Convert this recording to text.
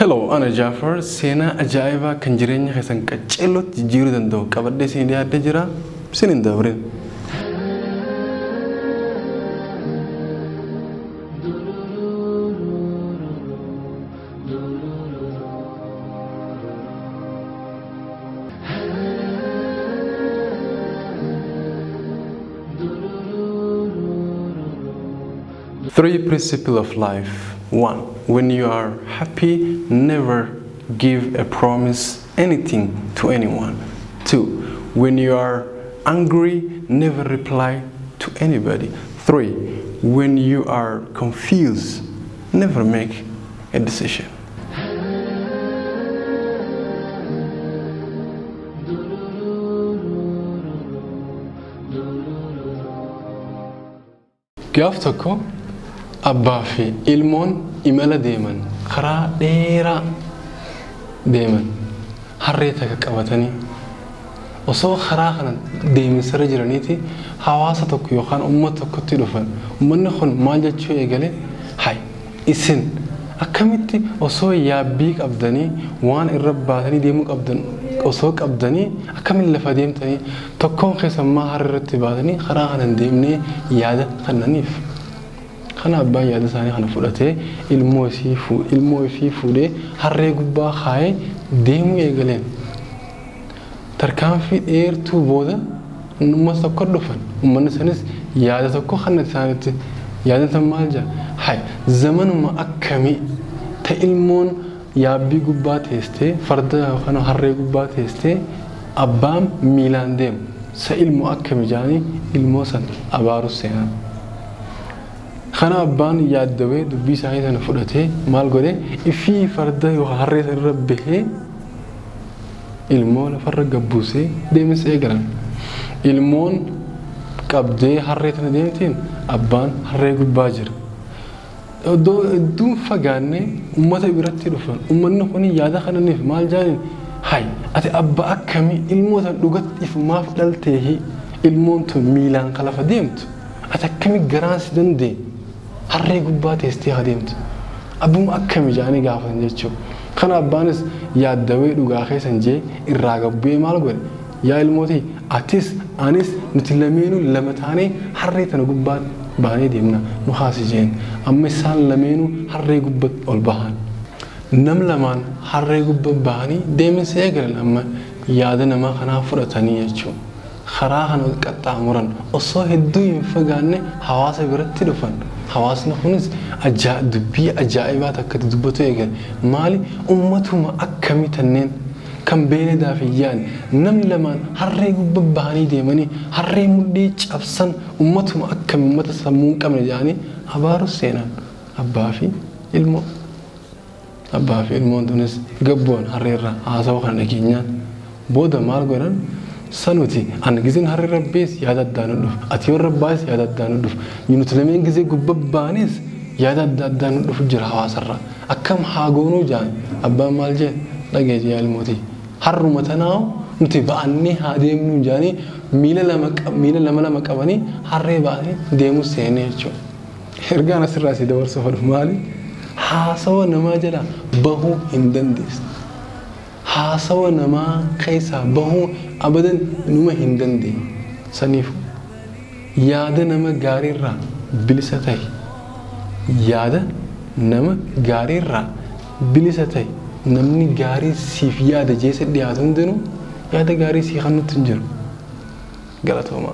Hello, أنا جعفر. سينا أجايبا كنجرين خسن كتشلو تجيرو دندو كبردي سيدي هاد جرا سنين دورين. Three principles of life. 1. When you are happy, never give a promise anything to anyone. 2. When you are angry, never reply to anybody. 3. When you are confused, never make a decision. Gaftako Abbafi ilmoon imala deeman karaa dheeraa deeman harree takka qabatanii osoo karaa kana deeminsarra jiraniiti hawaasa tokko yookaan uummata tokkotti dhufan uummanni kun maal jechuu eegale hay isin akkamitti osoo yaabbii qabdanii waan irra baatanii deemuu qabdan osoo qabdanii akkamiin lafa deemtanii tokkoon keessan maa harreerratti baatanii karaa kana deemnee yaada kannaniif kana abbaan yaada isaanii kana fudhatee ilmoo fi fuudhee harree gubbaa kaayee deemuu eegaleen tarkaanfii dheertuu booda uummata tokko dhufan uummanni sanis yaada tokko kan isaanitti yaadatan maal jaa hay zamanuma akkamii ta ilmoon yaabbii gubbaa teestee farda yookaan harree gubbaa teestee abbaan miilaan deemu sa ilmoo akkamii jaanii ilmoo san abaarus seenan kana abbaan yaaddawee dubbii isaanii sana fudhatee maal godhe ifii farda yookaan harree san irra bahee ilmoo lafarra gabbuusee deemis eegalan ilmoon qabdee harree sana deemtiin abbaan harree gubbaa jira iddoon fagaannee uummata biratti dhufan uummanni kun yaada kananiif maal jaaniin hay ati abba akkamii ilmoo san dhugattiif maaf dhalteehi ilmoon tun miilaan kalafa deemtu ati akkamii garaan si dandee harree gubbaa teestee adeemtu abbuma akkamii jaanii gaafatan jechuudha kana abbaanis yaaddawee dhugaa keessan jee irraa gabbee maal godhe yaa ilmootii atis anis nuti lameenuu lama taanee harree tana gubbaa baanee deemna nu haasijeen amma isaan lameenuu harree gubbaa ol bahan nam lamaan harree gubbaa bahanii deeminsa eegalan amma yaada namaa kanaa fudhatanii jechuudha karaa kana qaxxaamuran osoo hedduu hin fagaanne hawaasa biratti dhufan hawaasni kunis dubbii ajaa'ibaa takkatti dubbatu eegale maali ummatuma akkamii tanneen kan beeladaa fi yaan nam lamaan harree gubbaa bahanii deemanii harree mudhii cabsan ummatuma akkamii ummata sammuu hin qabne jedhanii abaarus seenan abbaa fi ilmoon tunis gabboon harreerraa haasawaa kana dhageenyaan booda maal godhan sanuti an gizin harre rabbees yaada addaan dhuf ati warra baas yaada addaan dhuf nuti lameen gizee gubbaa baanis yaada addaan dhuf jira hawaasarra akkam haagoonuu jaan abbaan maal jee dhageeji yaa ilmootii harruma tanaa nuti ba'annee haa deemnu jaanii miila lama qabanii harree ba'anii deemuu seenee jechuudha ergaan asirraa si dabarsu fadhu maali haasawa namaa jala bahuu hin dandeessu haasawa namaa keessaa bahuu abadan numa hin dandeenye saniifu yaada nama gaariirraa bilisa ta'e yaada nama gaariirraa bilisa ta'e namni gaarii siif yaada jeessa dhiyaatu hundinuu yaada gaarii sii kan nutti hin jiru galatooma